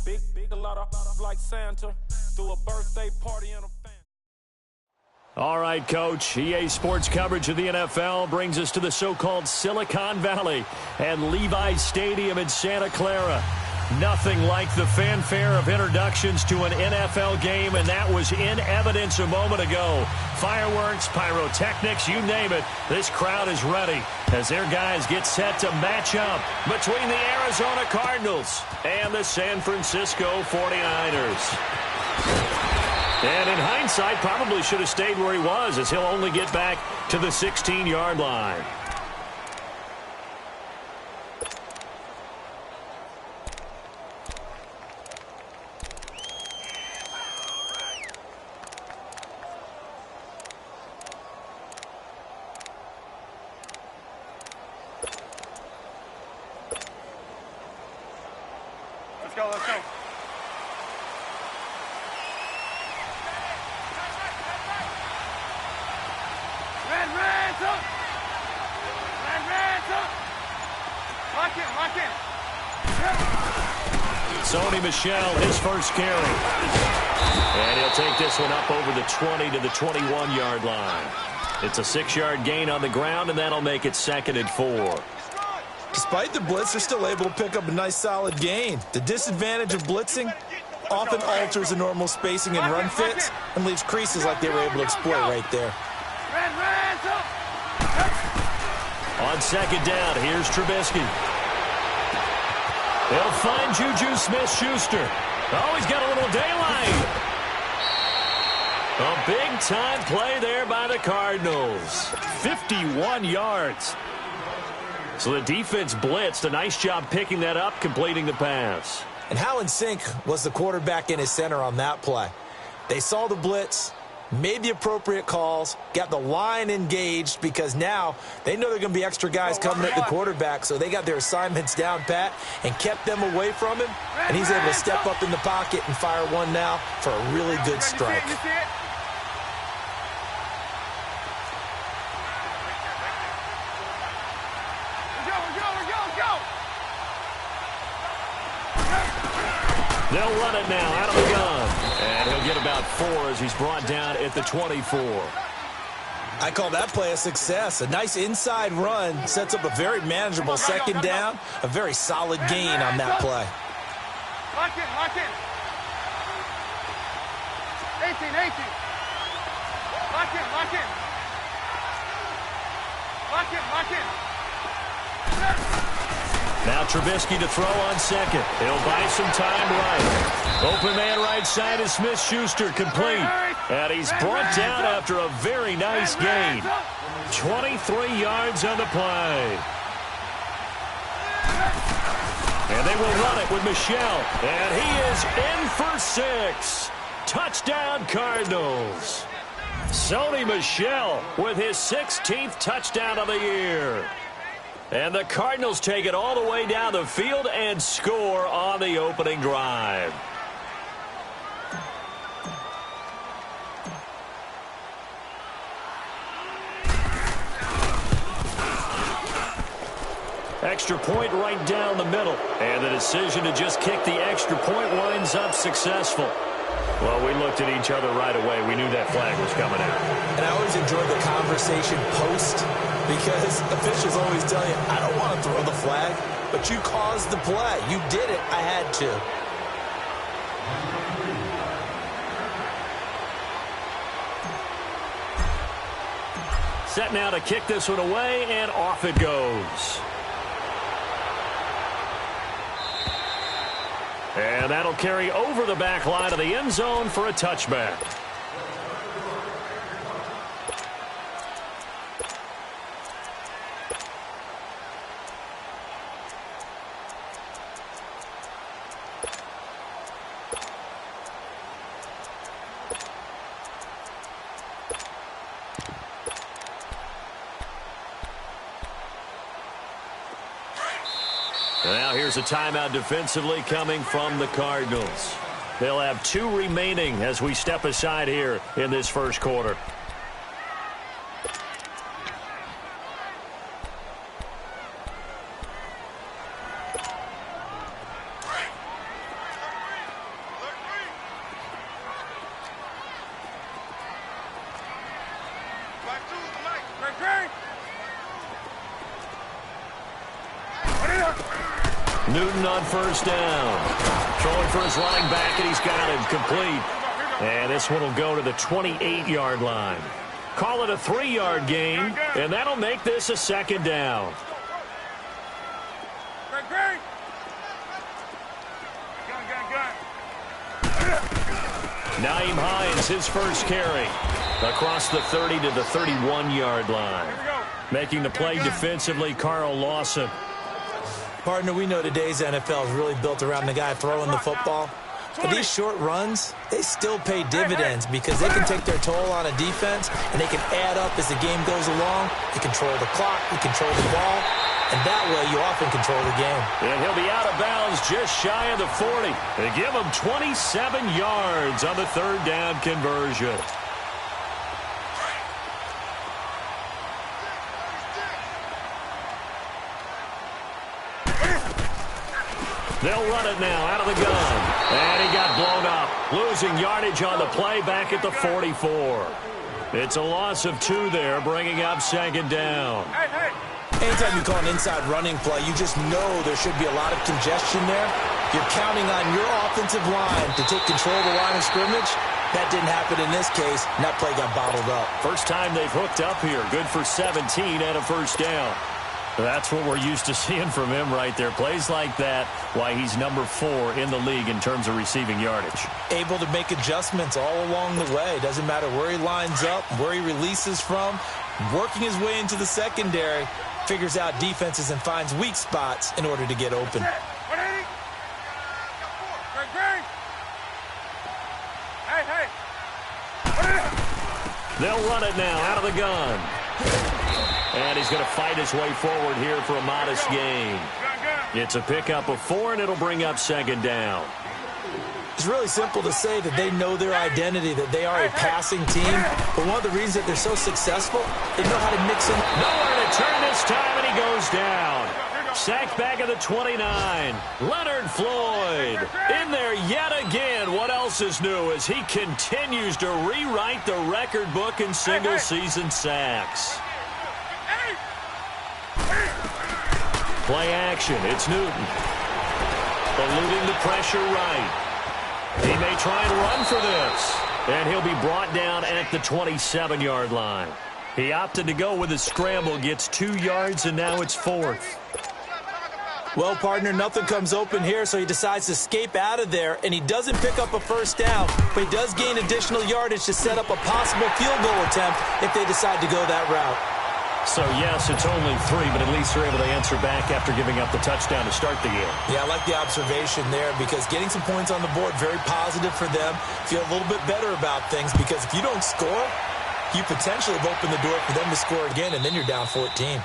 Big a lot of like Santa. Threw a birthday party in a fan. All right, Coach. EA Sports coverage of the NFL brings us to the so-called Silicon Valley and Levi's Stadium in Santa Clara. Nothing like the fanfare of introductions to an NFL game, and that was in evidence a moment ago. Fireworks, pyrotechnics, you name it. This crowd is ready as their guys get set to match up between the Arizona Cardinals and the San Francisco 49ers. And in hindsight, probably should have stayed where he was, as he'll only get back to the 16-yard line. Let's go, let's go. Sony Michel, his first carry. And he'll take this one up over the 20 to the 21-yard line. It's a 6-yard gain on the ground, and that'll make it 2nd and 4. Despite the blitz, they're still able to pick up a nice solid gain. The disadvantage of blitzing often alters the normal spacing and run fits and leaves creases like they were able to exploit right there. On 2nd down, here's Trubisky. They'll find Juju Smith-Schuster. Oh, he's got a little daylight. A big-time play there by the Cardinals. 51 yards. So the defense blitzed. A nice job picking that up, completing the pass. And how in sync was the quarterback and his center on that play? They saw the blitz, made the appropriate calls, got the line engaged, because now they know there are going to be extra guys coming at the quarterback, so they got their assignments down pat and kept them away from him, and he's able to step up in the pocket and fire one now for a really good strike. They'll run it now out of the gun. And he'll get about 4 as he's brought down at the 24. I call that play a success. A nice inside run sets up a very manageable 2nd down. A very solid gain on that play. Lock in, lock in. 18, 18. Lock in, lock in. Lock in, lock in. Now Trubisky to throw on 2nd. He'll buy some time right. Open man right side is Smith-Schuster, complete. And he's brought down after a very nice gain. 23 yards on the play. And they will run it with Michel. And he is in for 6. Touchdown Cardinals. Sony Michel with his 16th touchdown of the year. And the Cardinals take it all the way down the field and score on the opening drive. Extra point right down the middle. And the decision to just kick the extra point winds up successful. Well, we looked at each other right away. We knew that flag was coming out. And I always enjoy the conversation post, because officials always tell you, I don't want to throw the flag, but you caused the play. You did it. I had to. Set now to kick this one away, and off it goes. And that'll carry over the back line of the end zone for a touchback. Now here's a timeout defensively coming from the Cardinals. They'll have 2 remaining as we step aside here in this first quarter. Newton on first down. Throwing for his running back, and he's got him complete. And this one will go to the 28-yard line. Call it a 3-yard gain, and that'll make this a second down. Nyheim Hines, his first carry. Across the 30 to the 31-yard line. Making the play defensively, Carl Lawson. Partner, we know today's NFL is really built around the guy throwing the football. But these short runs, they still pay dividends because they can take their toll on a defense, and they can add up as the game goes along. You control the clock, you control the ball, and that way you often control the game. And he'll be out of bounds just shy of the 40. They give him 27 yards on the third down conversion. They'll run it now out of the gun. And he got blown up. Losing yardage on the play back at the 44. It's a loss of 2 there, bringing up second down. Anytime you call an inside running play, you just know there should be a lot of congestion there. You're counting on your offensive line to take control of the line of scrimmage. That didn't happen in this case, and that play got bottled up. First time they've hooked up here. Good for 17 and a first down. That's what we're used to seeing from him right there. Plays like that, why he's number 4 in the league in terms of receiving yardage. Able to make adjustments all along the way. Doesn't matter where he lines up, where he releases from. Working his way into the secondary, figures out defenses and finds weak spots in order to get open. They'll run it now out of the gun. And he's going to fight his way forward here for a modest gain. It's a pickup of 4, and it'll bring up second down. It's really simple to say that they know their identity, that they are a passing team. But one of the reasons that they're so successful, they know how to mix in. Nowhere to turn this time, and he goes down. Sacked back at the 29. Leonard Floyd in there yet again. What else is new as he continues to rewrite the record book in single-season sacks. Play action. It's Newton. Eluding the pressure right. He may try and run for this. And he'll be brought down at the 27-yard line. He opted to go with his scramble, gets 2 yards, and now it's 4th. Well, partner, nothing comes open here, so he decides to escape out of there, and he doesn't pick up a first down, but he does gain additional yardage to set up a possible field goal attempt if they decide to go that route. So, yes, it's only 3, but at least they're able to answer back after giving up the touchdown to start the game. Yeah, I like the observation there because getting some points on the board, very positive for them. Feel a little bit better about things because if you don't score, you potentially have opened the door for them to score again, and then you're down 14.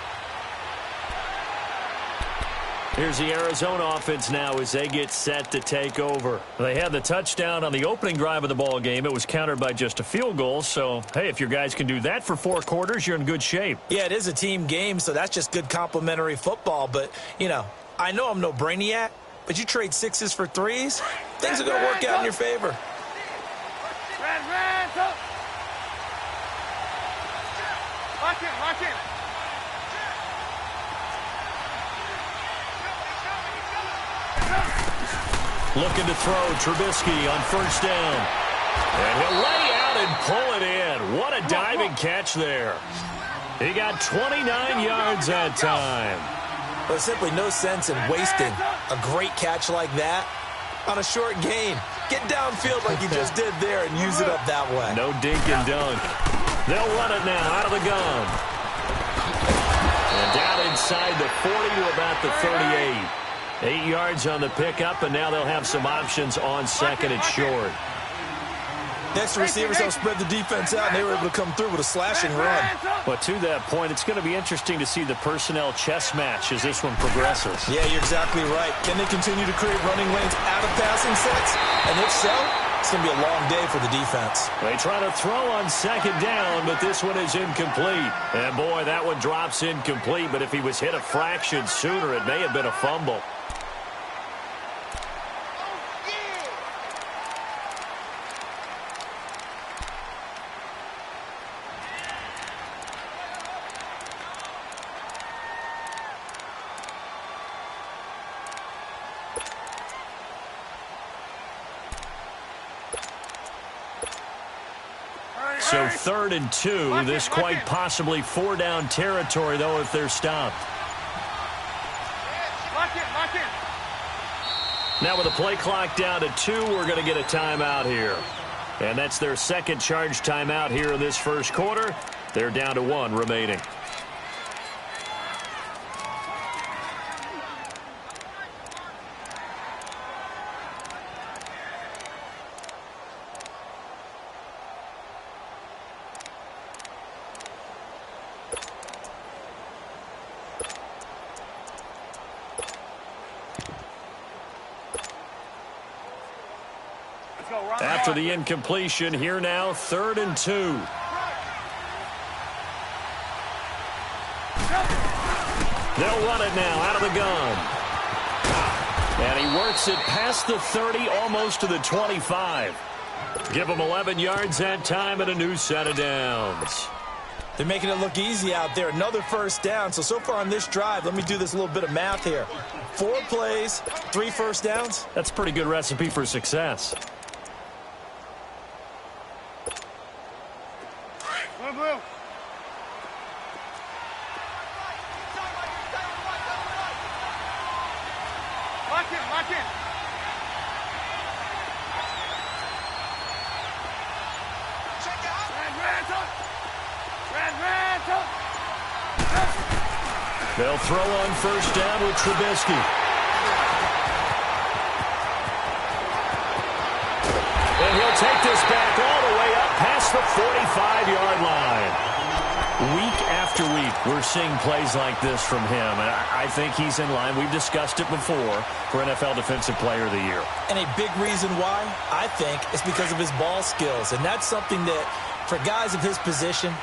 Here's the Arizona offense now as they get set to take over. They had the touchdown on the opening drive of the ball game. It was countered by just a field goal. So, hey, if your guys can do that for 4 quarters, you're in good shape. Yeah, it is a team game, so that's just good complimentary football. But, you know, I know I'm no brainiac, but you trade 6s for 3s, things are going to work out in your favor. Lock it. Looking to throw Trubisky on first down. And he'll lay out and pull it in. What a diving catch there. He got 29 yards that time. There's simply no sense in wasting a great catch like that on a short gain. Get downfield like you just did there and use it up that way. No dink and dunk. They'll run it now out of the gun. And down inside the 40 to about the 38. 8 yards on the pickup, and now they'll have some options on second and short. Next, the receivers help spread the defense out, and they were able to come through with a slashing run. But to that point, it's going to be interesting to see the personnel chess match as this one progresses. Yeah, you're exactly right. Can they continue to create running lanes out of passing sets? And if so, it's going to be a long day for the defense. They try to throw on second down, but this one is incomplete. And, boy, that one drops incomplete, but if he was hit a fraction sooner, it may have been a fumble. So 3rd and 2. This quite possibly 4-down territory, though, if they're stopped. Lock in. Now with the play clock down to 2, we're going to get a timeout here. And that's their second charge timeout here in this first quarter. They're down to 1 remaining. After the incompletion, here now, 3rd and 2. They'll run it now out of the gun. And he works it past the 30, almost to the 25. Give him 11 yards that time and a new set of downs. They're making it look easy out there. Another first down. So far on this drive, let me do this little bit of math here. 4 plays, 3 first downs. That's a pretty good recipe for success. Blue. Lock in. Check out. Ran. They'll throw on first down with Trubisky. And he'll take this back all the way up past the 45-yard line. Week after week, we're seeing plays like this from him, and I think he's in line. We've discussed it before for NFL Defensive Player of the Year. And a big reason why, I think, is because of his ball skills. And that's something that, for guys of his position,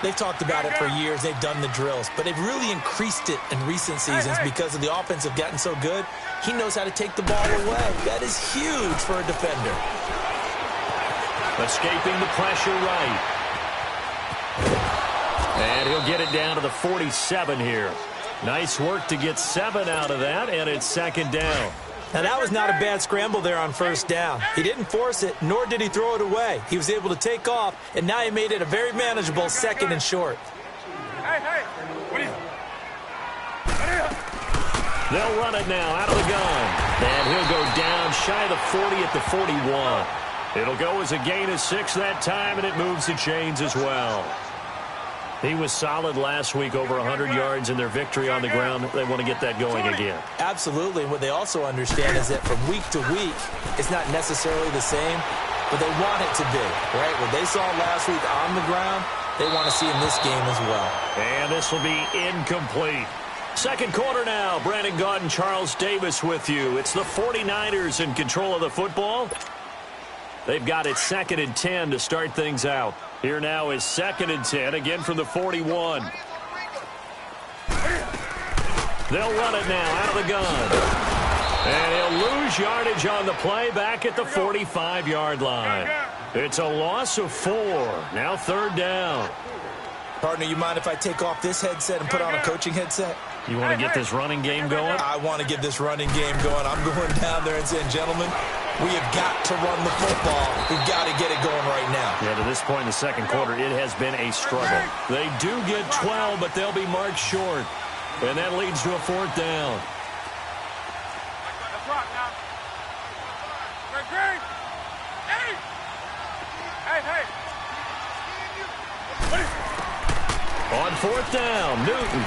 they've talked about it for years. They've done the drills. But they've really increased it in recent seasons because of the offense have gotten so good. He knows how to take the ball away. That is huge for a defender. Escaping the pressure right. And he'll get it down to the 47 here. Nice work to get 7 out of that, and it's 2nd down. Now, that was not a bad scramble there on first down. He didn't force it, nor did he throw it away. He was able to take off, and now he made it a very manageable 2nd and short. Hey. What are you? They'll run it now out of the gun. And he'll go down shy of the 40 at the 41. It'll go as a gain of 6 that time, and it moves the chains as well. He was solid last week, over 100 yards in their victory on the ground. They want to get that going again. Absolutely. And what they also understand is that from week to week, it's not necessarily the same, but they want it to be, right? What they saw last week on the ground, they want to see in this game as well. And this will be incomplete. Second quarter now. Brandon Gaudin, Charles Davis with you. It's the 49ers in control of the football. They've got it 2nd and 10 to start things out. Here now is 2nd and 10, again from the 41. They'll run it now out of the gun. And he'll lose yardage on the play back at the 45-yard line. It's a loss of 4. Now 3rd down. Partner, you mind if I take off this headset and put on a coaching headset? You want to get this running game going? I want to get this running game going. I'm going down there and saying, gentlemen, we have got to run the football. We've got to get it going right now. Yeah, to this point in the second quarter, it has been a struggle. They do get 12, but they'll be marked short. And that leads to a 4th down. Let's rock now. Hey. On 4th down, Newton.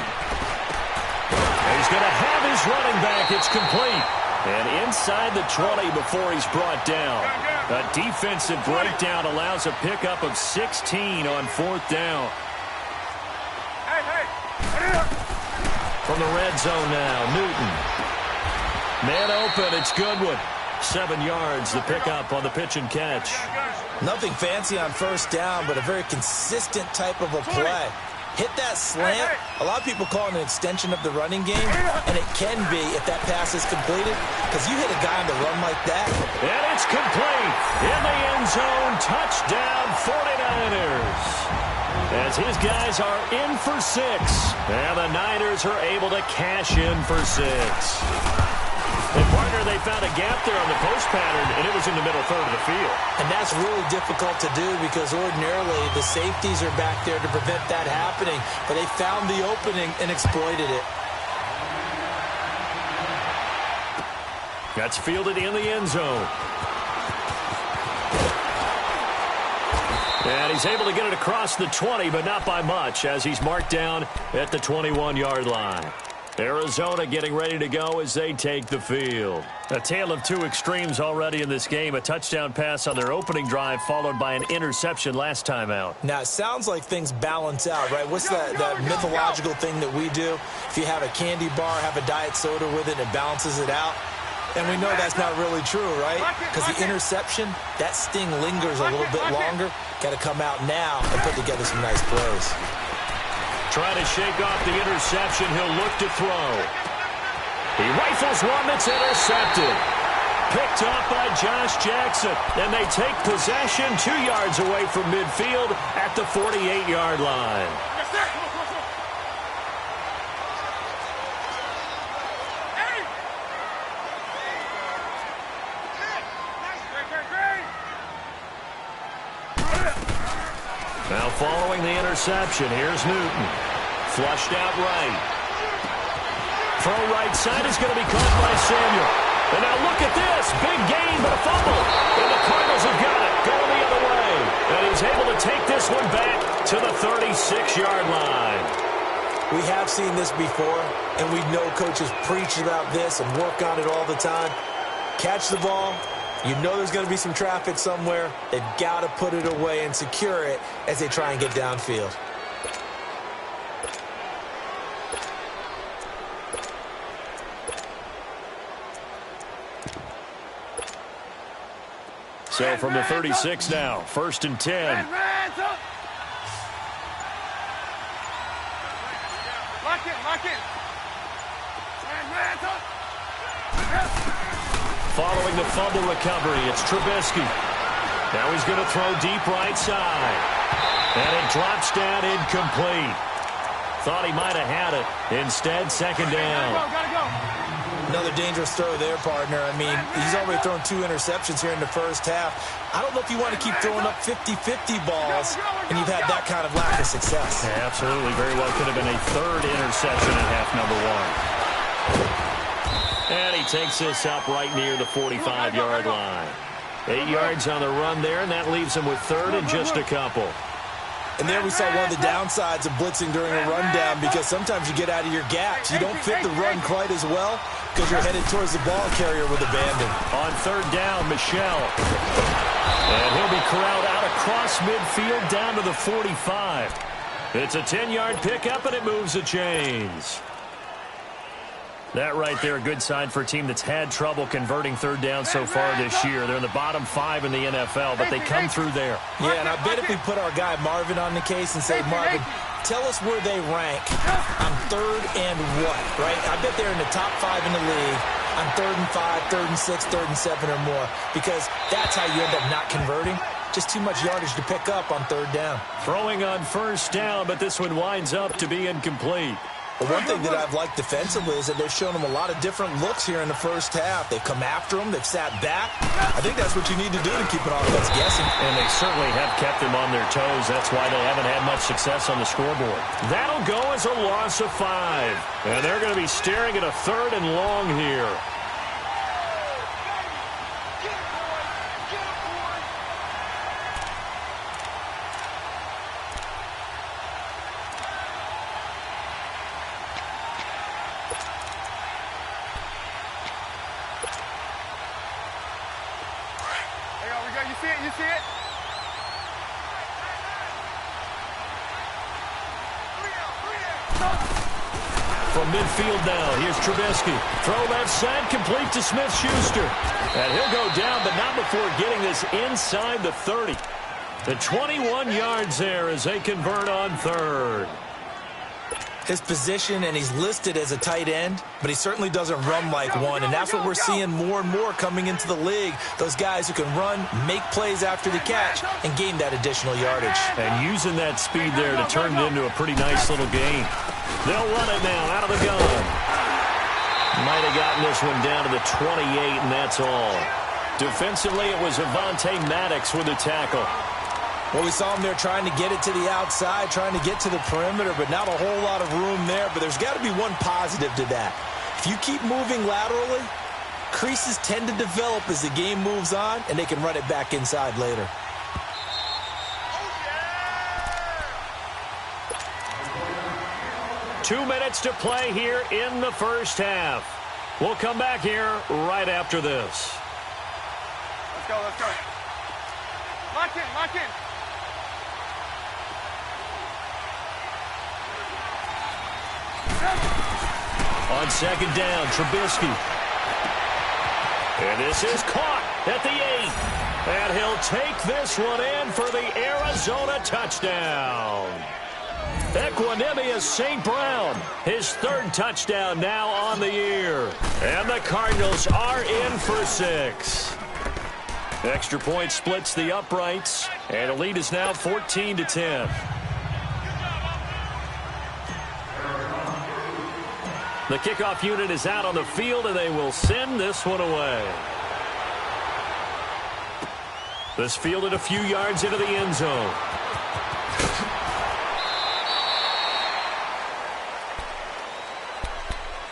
He's going to have his running back. It's complete. And inside the 20 before he's brought down. A defensive breakdown allows a pickup of 16 on 4th down. Hey. From the red zone now, Newton. Man open, it's Goodwin. 7 yards, the pickup on the pitch and catch. Nothing fancy on first down, but a very consistent type of a play. Hit that slant. A lot of people call it an extension of the running game, and it can be if that pass is completed, because you hit a guy on the run like that. And it's complete. In the end zone, touchdown 49ers. As his guys are in for 6, and the Niners are able to cash in for 6. And, partner, they found a gap there on the post pattern, and it was in the middle third of the field. And that's really difficult to do because ordinarily the safeties are back there to prevent that happening. But they found the opening and exploited it. That's fielded in the end zone. And he's able to get it across the 20, but not by much, as he's marked down at the 21-yard line. Arizona getting ready to go as they take the field. A tale of two extremes already in this game. A touchdown pass on their opening drive, followed by an interception last time out. Now, it sounds like things balance out, right? What's that mythological thing that we do? If you have a candy bar, have a diet soda with it, it balances it out. And we know that's not really true, right? Because the interception, that sting lingers a little bit longer. Got to come out now and put together some nice plays. Trying to shake off the interception. He'll look to throw. He rifles one that's intercepted. Picked up by Josh Jackson. And they take possession 2 yards away from midfield at the 48-yard line. Now following the interception, here's Newton. Flushed out right. Throw right side is going to be caught by Samuel. And now look at this. Big gain, but a fumble. And the Cardinals have got it. Going the other way. And he's able to take this one back to the 36-yard line. We have seen this before, and we know coaches preach about this and work on it all the time. Catch the ball. You know there's going to be some traffic somewhere. They've got to put it away and secure it as they try and get downfield. So from the 36 now, 1st and 10. Lock it. Following the fumble recovery, it's Trubisky. Now he's going to throw deep right side. And it drops down incomplete. Thought he might have had it. Instead, second down. Gotta go. Another dangerous throw there, partner. I mean, he's already thrown 2 interceptions here in the first half. I don't know if you want to keep throwing up 50-50 balls, and you've had that kind of lack of success. Yeah, absolutely. Very well could have been a 3rd interception in half number 1. And he takes this up right near the 45-yard line. 8 yards on the run there, and that leaves him with 3rd and just a couple. And there we saw one of the downsides of blitzing during a rundown, because sometimes you get out of your gaps. You don't fit the run quite as well because you're headed towards the ball carrier with abandon. On 3rd down, Michelle. And he'll be corralled out across midfield down to the 45. It's a 10-yard pickup, and it moves the chains. That right there, a good sign for a team that's had trouble converting 3rd down so far this year. They're in the bottom 5 in the NFL, but they come through there. Yeah, and I bet if we put our guy Marvin on the case and say, Marvin, tell us where they rank on 3rd and what, right? I bet they're in the top 5 in the league on 3rd and 5, 3rd and 6, 3rd and 7 or more, because that's how you end up not converting. Just too much yardage to pick up on 3rd down. Throwing on 1st down, but this one winds up to be incomplete. But one thing that I've liked defensively is that they've shown them a lot of different looks here in the first half. They've come after them. They've sat back. I think that's what you need to do to keep an offense guessing. And they certainly have kept them on their toes. That's why they haven't had much success on the scoreboard. That'll go as a loss of 5. And they're going to be staring at a 3rd and long here. You see it? From midfield now, here's Trubisky. Throw left side, complete to Smith-Schuster. And he'll go down, but not before getting this inside the 30. The 21 yards there as they convert on 3rd. His position, and he's listed as a tight end, but he certainly doesn't run like one, and that's what we're seeing more and more coming into the league. Those guys who can run, make plays after the catch, and gain that additional yardage. And using that speed there to turn it into a pretty nice little gain. They'll run it now out of the gun. Might have gotten this one down to the 28, and that's all. Defensively, it was Avonte Maddox with the tackle. Well, we saw him there trying to get it to the outside, trying to get to the perimeter, but not a whole lot of room there. But there's got to be one positive to that. If you keep moving laterally, creases tend to develop as the game moves on, and they can run it back inside later. Oh, 2 minutes to play here in the first half. We'll come back here right after this. Let's go, let's go. Lock in, lock in. On second down, Trubisky. And this is caught at the 8. And he'll take this one in for the Arizona touchdown. Equanimous St. Brown, his 3rd touchdown now on the year. And the Cardinals are in for 6. Extra point splits the uprights, and the lead is now 14-10. The kickoff unit is out on the field, and they will send this one away. This fielded a few yards into the end zone.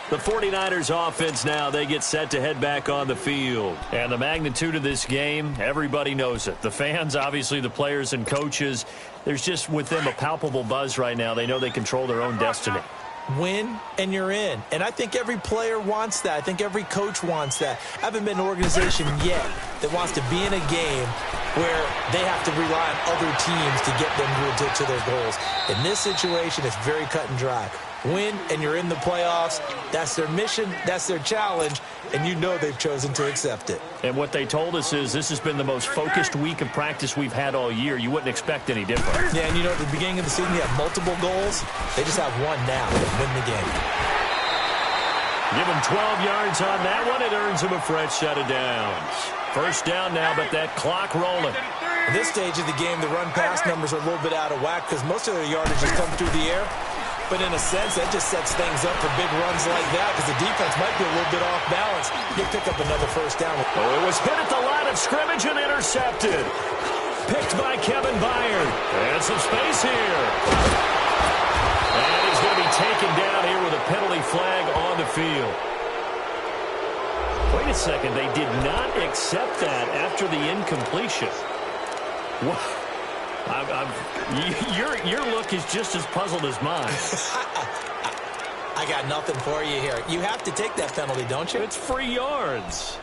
The 49ers offense now, they get set to head back on the field. And the magnitude of this game, everybody knows it. The fans, obviously the players and coaches, there's just with them a palpable buzz right now. They know they control their own destiny. Win and you're in. And I think every player wants that. I think every coach wants that. I haven't been an organization yet that wants to be in a game where they have to rely on other teams to get them to their goals. In this situation, it's very cut and dry. Win and you're in the playoffs. That's their mission. That's their challenge. And you know they've chosen to accept it. And what they told us is this has been the most focused week of practice we've had all year. You wouldn't expect any different. Yeah, and you know, at the beginning of the season, you have multiple goals. They just have one now to win the game. Give him 12 yards on that one. It earns him a fresh set of downs. First down now, but that clock rolling. At this stage of the game, the run-pass numbers are a little bit out of whack because most of their yardage has come through the air. But in a sense, that just sets things up for big runs like that because the defense might be a little bit off balance. He'll pick up another first down. Oh, it was hit at the line of scrimmage and intercepted. Picked by Kevin Byard. And some space here. And he's going to be taken down here with a penalty flag on the field. Wait a second. They did not accept that after the incompletion. What? Your look is just as puzzled as mine. I got nothing for you here. You have to take that penalty, don't you? It's free yards.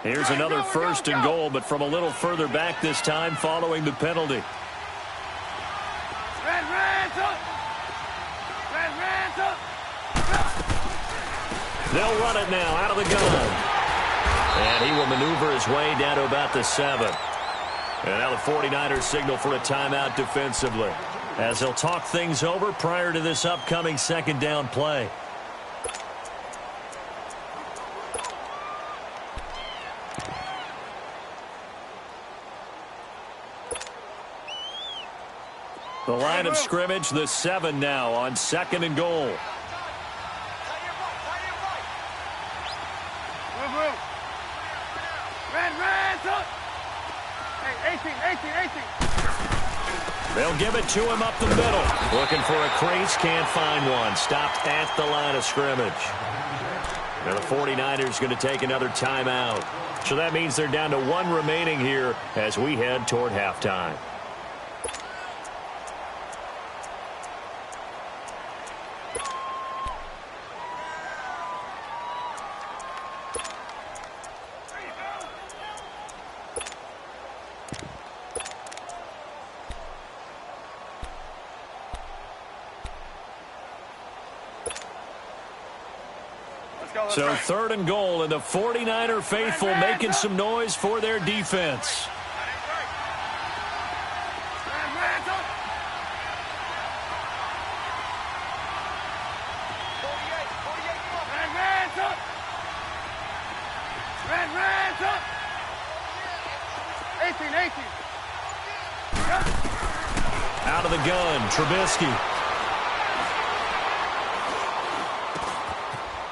Here's another first and goal, but from a little further back this time following the penalty. They'll run it now out of the gun. And he will maneuver his way down to about the 7. And now the 49ers signal for a timeout defensively as they'll talk things over prior to this upcoming second down play. The line of scrimmage, the 7 now on second and goal. They'll give it to him up the middle. Looking for a crease, can't find one. Stopped at the line of scrimmage. Now the 49ers going to take another timeout. So that means they're down to 1 remaining here as we head toward halftime. So third and goal, and the 49er faithful making some noise for their defense. Out of the gun, Trubisky.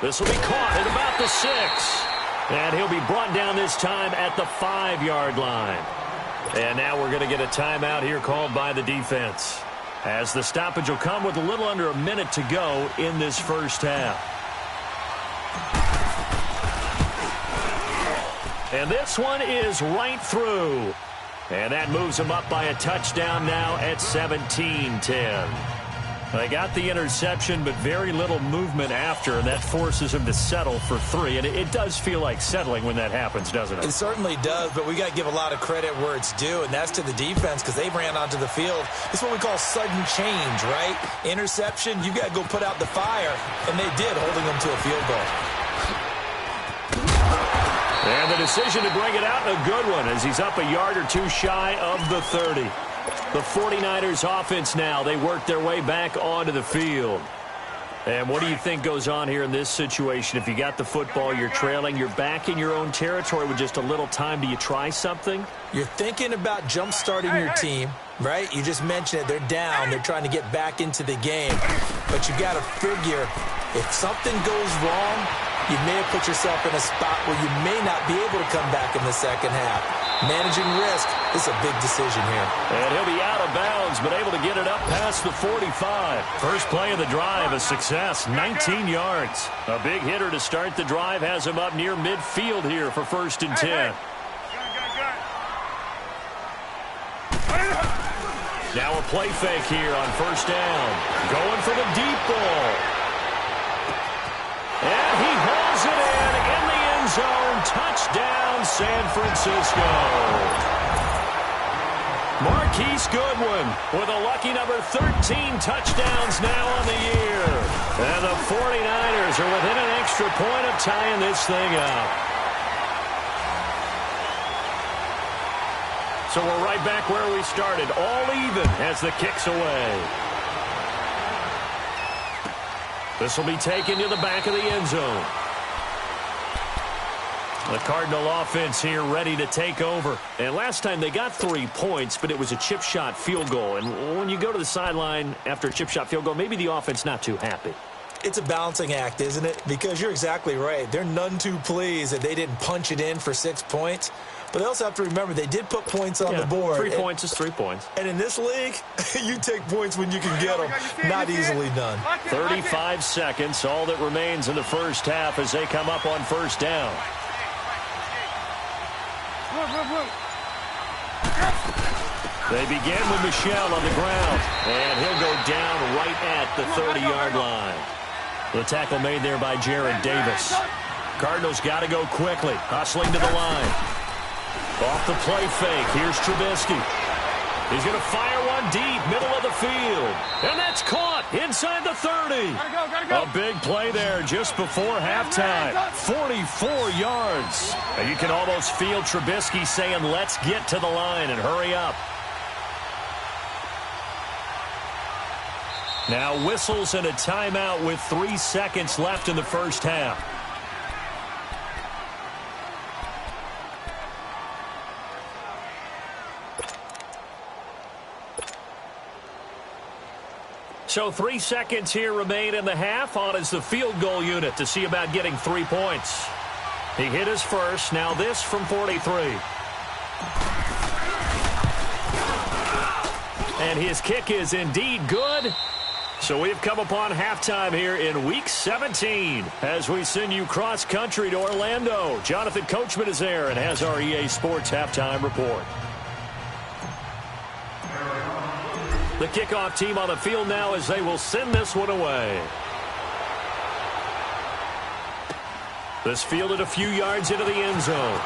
This will be caught at about the 6. And he'll be brought down this time at the 5-yard line. And now we're going to get a timeout here called by the defense, as the stoppage will come with a little under a minute to go in this first half. And this one is right through. And that moves them up by a touchdown now at 17-10. They got the interception, but very little movement after, and that forces them to settle for 3. And it does feel like settling when that happens, doesn't it? It certainly does, but we got to give a lot of credit where it's due, and that's to the defense, because they ran onto the field. It's what we call sudden change, right? Interception, you got to go put out the fire, and they did, holding them to a field goal. And the decision to bring it out, a good one, as he's up a yard or 2 shy of the 30. The 49ers offense now, they work their way back onto the field. And what do you think goes on here in this situation? If you got the football, you're trailing, you're back in your own territory with just a little time. Do you try something? You're thinking about jump-starting your team, right? You just mentioned it. They're down. They're trying to get back into the game. But you got to figure, if something goes wrong, you may have put yourself in a spot where you may not be able to come back in the second half. Managing risk is a big decision here. And he'll be out of bounds, but able to get it up past the 45. First play of the drive, a success, 19 yards. A big hitter to start the drive has him up near midfield here for 1st and 10. Now a play fake here on 1st down. Going for the deep ball. And he hauls it in the end zone. Touchdown, San Francisco. Marquise Goodwin with a lucky number 13 touchdowns now on the year. And the 49ers are within an extra point of tying this thing up. So we're right back where we started, all even as the kick's away. This will be taken to the back of the end zone. The Cardinal offense here ready to take over. And last time they got 3 points, but it was a chip shot field goal. And when you go to the sideline after a chip shot field goal, maybe the offense not too happy. It's a balancing act, isn't it? Because you're exactly right. They're none too pleased that they didn't punch it in for 6 points. But they also have to remember they did put points on the board. 3 points is 3 points. And in this league, you take points when you can get them. Not easily done. 35 seconds, all that remains in the first half as they come up on 1st down. They begin with Michel on the ground, and he'll go down right at the 30-yard line. The tackle made there by Jared Davis. Cardinals got to go quickly, hustling to the line. Off the play fake, here's Trubisky. He's going to fire one deep, middle of the field. And that's caught inside the 30. A big play there just before halftime. 44 yards. And you can almost feel Trubisky saying, let's get to the line and hurry up. Now whistles and a timeout with 3 seconds left in the first half. So 3 seconds here remain in the half. On is the field goal unit to see about getting 3 points. He hit his first. Now this from 43. And his kick is indeed good. So we've come upon halftime here in Week 17 as we send you cross-country to Orlando. Jonathan Coachman is there and has our EA Sports halftime report. The kickoff team on the field now as they will send this one away. This fielded a few yards into the end zone.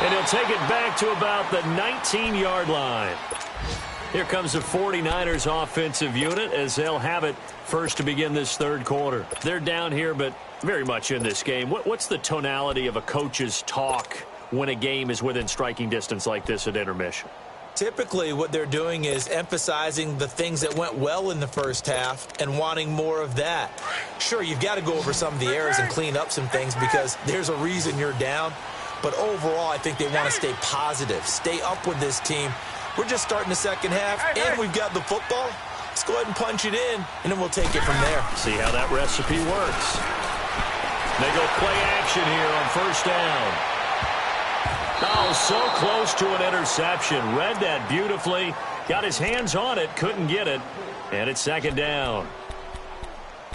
And he'll take it back to about the 19-yard line. Here comes the 49ers offensive unit as they'll have it first to begin this third quarter. They're down here, but very much in this game. What's the tonality of a coach's talk when a game is within striking distance like this at intermission? Typically, what they're doing is emphasizing the things that went well in the first half and wanting more of that. Sure, you've got to go over some of the errors and clean up some things because there's a reason you're down. But overall, I think they want to stay positive, stay up with this team, We're just starting the second half, and we've got the football. Let's go ahead and punch it in, and then we'll take it from there. See how that recipe works. They go play action here on first down. Oh, so close to an interception. Read that beautifully. Got his hands on it, couldn't get it. And it's second down.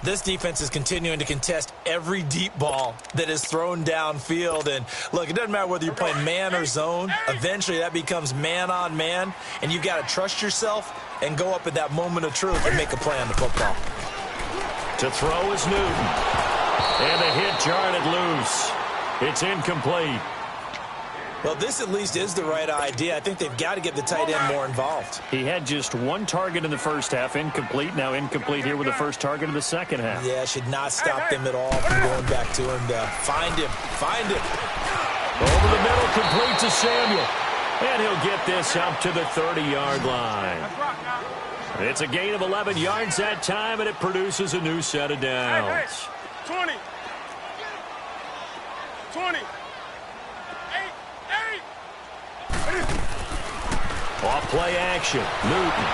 This defense is continuing to contest every deep ball that is thrown downfield. And, look, it doesn't matter whether you're playing man or zone. Eventually, that becomes man-on-man, and you've got to trust yourself and go up at that moment of truth and make a play on the football. To throw is Newton. And the hit jarred it loose. It's incomplete. Well, this at least is the right idea. I think they've got to get the tight end more involved. He had just one target in the first half, incomplete. Now incomplete here with the first target of the second half. Yeah, should not stop them at all from going back to him to find him. Find him. Over the middle, complete to Samuel. And he'll get this up to the 30-yard line. It's a gain of 11 yards that time, and it produces a new set of downs. 20. 20. Off play action. Newton.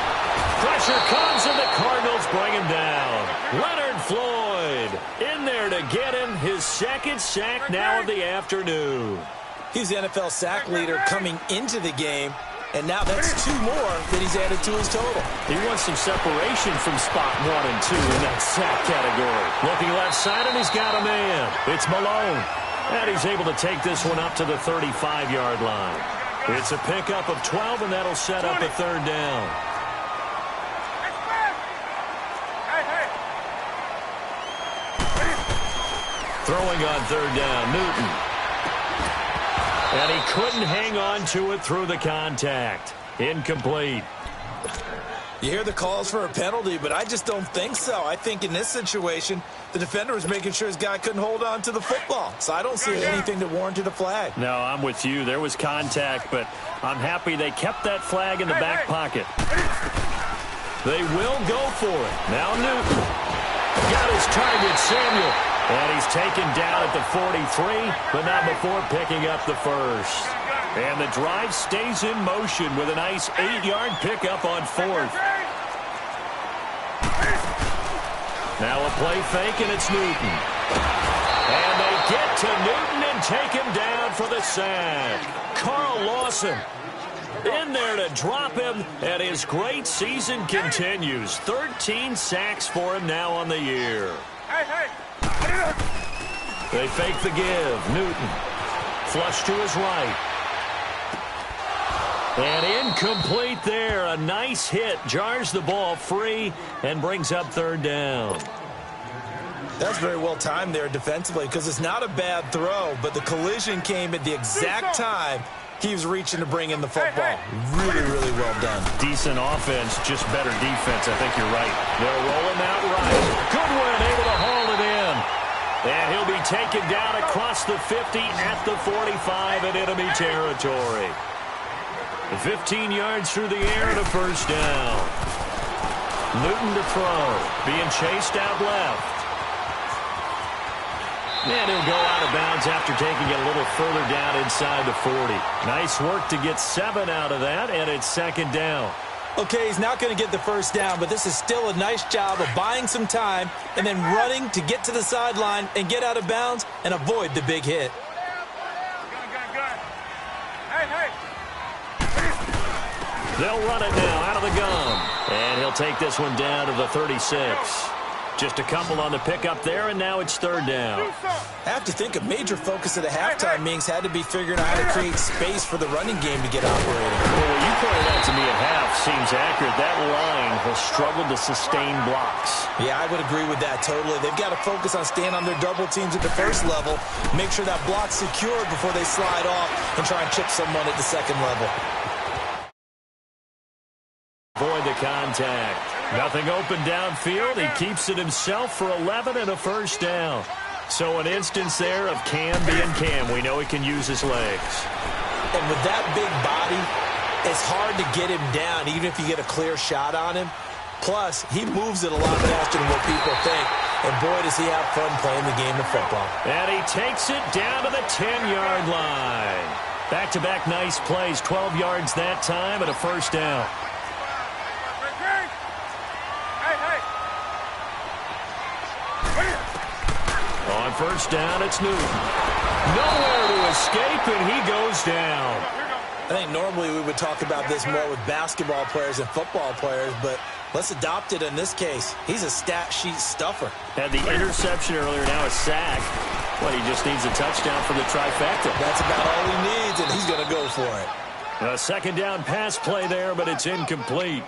Pressure comes, and the Cardinals bring him down. Leonard Floyd in there to get him. His second sack now of the afternoon. He's the NFL sack leader coming into the game, and now that's 2 more that he's added to his total. He wants some separation from spot 1 and 2 in that sack category. Looking left side, and he's got a man. It's Malone. And he's able to take this one up to the 35-yard line. It's a pickup of 12, and that'll set up a third down. Throwing on third down, Newton. And he couldn't hang on to it through the contact. Incomplete. You hear the calls for a penalty, but I just don't think so. I think in this situation, the defender was making sure his guy couldn't hold on to the football. So I don't see anything that warranted a flag. No, I'm with you. There was contact, but I'm happy they kept that flag in the back pocket. They will go for it. Now Newton. Got his target, Samuel. And he's taken down at the 43, but not before picking up the first. And the drive stays in motion with a nice 8-yard pickup on fourth. Now a play fake, and it's Newton. And they get to Newton and take him down for the sack. Carl Lawson in there to drop him, and his great season continues. 13 sacks for him now on the year. They fake the give. Newton. Flush to his right. And incomplete there. A nice hit. Jars the ball free and brings up third down. That's very well timed there defensively because it's not a bad throw, but the collision came at the exact time he was reaching to bring in the football. Really, really well done. Decent offense, just better defense. I think you're right. They'll roll him out right. Goodwin able to haul it in. And he'll be taken down across the 50 at the 45 in enemy territory. 15 yards through the air and a first down. Newton to throw. Being chased out left. And he'll go out of bounds after taking it a little further down inside the 40. Nice work to get 7 out of that, and it's second down. Okay, he's not going to get the first down, but this is still a nice job of buying some time and then running to get to the sideline and get out of bounds and avoid the big hit. They'll run it now out of the gun. And he'll take this one down to the 36. Just a couple on the pickup there, and now it's third down. I have to think a major focus of the halftime meetings had to be figuring out how to create space for the running game to get operating. Well, what you pointed out to me at half seems accurate. That line has struggled to sustain blocks. Yeah, I would agree with that totally. They've got to focus on staying on their double teams at the first level, make sure that block's secured before they slide off and try and chip someone at the second level. Avoid the contact. Nothing open downfield. He keeps it himself for 11 and a first down. So an instance there of Cam being Cam. We know he can use his legs. And with that big body, it's hard to get him down, even if you get a clear shot on him. Plus, he moves it a lot faster than what people think. And boy, does he have fun playing the game of football. And he takes it down to the 10-yard line. Back-to-back nice plays, 12 yards that time and a first down. On first down, it's Newton. Nowhere to escape, and he goes down. I think normally we would talk about this more with basketball players and football players, but let's adopt it in this case. He's a stat sheet stuffer. Had the interception earlier, now a sack. Well, he just needs a touchdown for the trifecta. That's about all he needs, and he's going to go for it. A second down pass play there, but it's incomplete.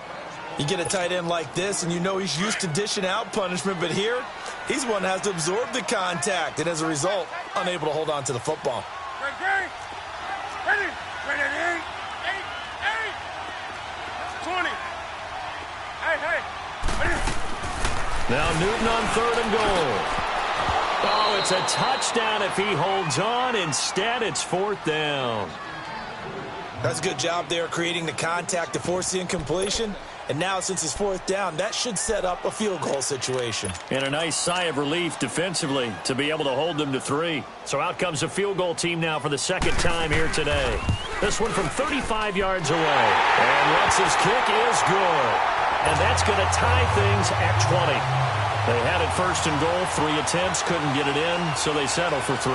You get a tight end like this, and you know he's used to dishing out punishment, but here, he's one that has to absorb the contact, and as a result, unable to hold on to the football. Now Newton on 3rd and goal. Oh, it's a touchdown if he holds on. Instead, it's 4th down. That's a good job there creating the contact to force the incompletion. And now, since it's 4th down, that should set up a field goal situation. And a nice sigh of relief defensively to be able to hold them to 3. So out comes a field goal team now for the second time here today. This one from 35 yards away. And Lutz's kick is good. And that's going to tie things at 20. They had it 1st and goal, 3 attempts, couldn't get it in, so they settle for 3.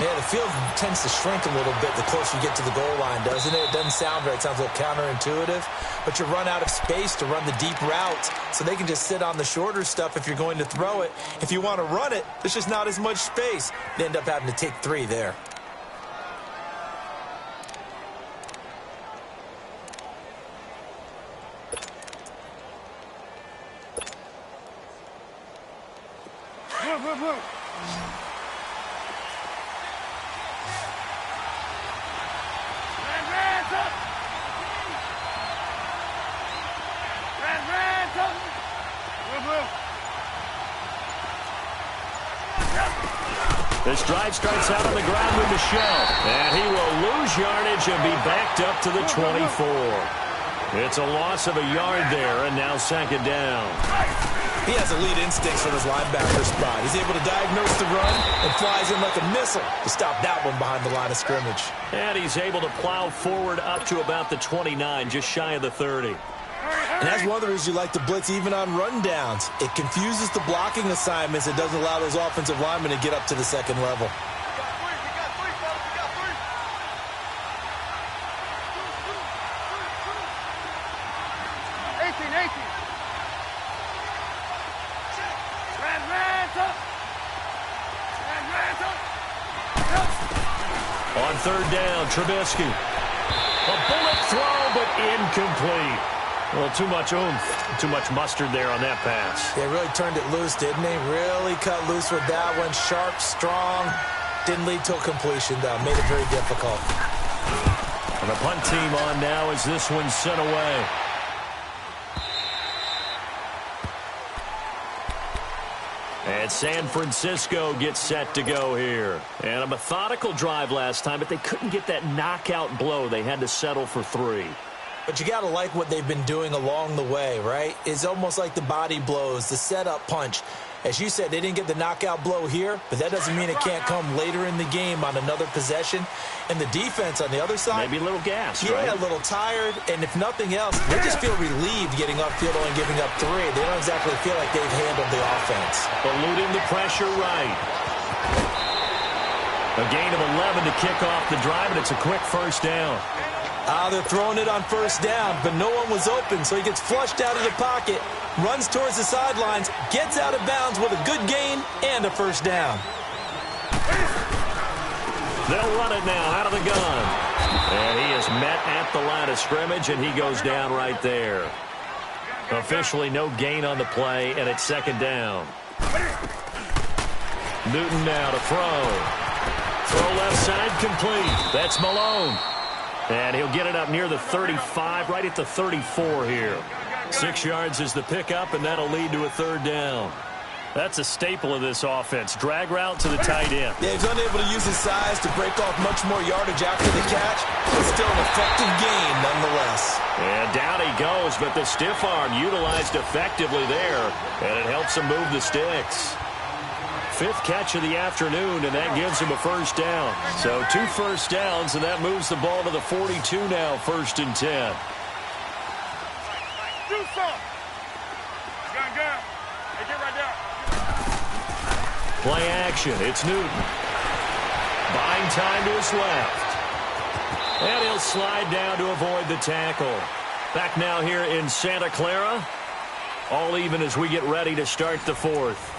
Yeah, the field tends to shrink a little bit the closer you get to the goal line, doesn't it? It doesn't sound right. It sounds a little counterintuitive. But you run out of space to run the deep routes, so they can just sit on the shorter stuff if you're going to throw it. If you want to run it, there's just not as much space. They end up having to take 3 there. This drive starts out on the ground with Michelle, and he will lose yardage and be backed up to the 24. It's a loss of a yard there, and now 2nd down. He has elite instincts from his linebacker spot. He's able to diagnose the run and flies in like a missile to stop that one behind the line of scrimmage. And he's able to plow forward up to about the 29, just shy of the 30. And that's one of the reasons you like to blitz even on rundowns. It confuses the blocking assignments. It doesn't allow those offensive linemen to get up to the 2nd level. On 3rd down, Trubisky. A bullet throw, but incomplete. Well, too much oomph, too much mustard there on that pass. They really turned it loose, didn't they? Really cut loose with that one. Sharp, strong. Didn't lead to a completion, though. Made it very difficult. And the punt team on now as this one's sent away. And San Francisco gets set to go here. And a methodical drive last time, but they couldn't get that knockout blow. They had to settle for 3. But you got to like what they've been doing along the way, right? It's almost like the body blows, the setup punch. As you said, they didn't get the knockout blow here, but that doesn't mean it can't come later in the game on another possession. And the defense on the other side, maybe a little gassed, yeah, right? A little tired. And if nothing else, they just feel relieved getting upfield and giving up 3. They don't exactly feel like they've handled the offense. Eluding the pressure right. A gain of 11 to kick off the drive, and it's a quick 1st down. They're throwing it on 1st down, but no one was open, so he gets flushed out of the pocket, runs towards the sidelines, gets out of bounds with a good gain and a 1st down. They'll run it now out of the gun. And he is met at the line of scrimmage, and he goes down right there. Officially no gain on the play, and it's 2nd down. Newton now to throw. Throw left side complete. That's Malone. And he'll get it up near the 35, right at the 34 here. 6 yards is the pickup, and that'll lead to a 3rd down. That's a staple of this offense. Drag route to the tight end. Yeah, he's unable to use his size to break off much more yardage after the catch, but still an effective gain nonetheless. And down he goes, but the stiff arm utilized effectively there, and it helps him move the sticks. fifth catch of the afternoon, and that gives him a first down. So 2 first downs, and that moves the ball to the 42 now, 1st and 10. Do something. Gun. Hey, get right there. Play action. It's Newton. Buying time to his left. And he'll slide down to avoid the tackle. Back now here in Santa Clara. All even as we get ready to start the 4th.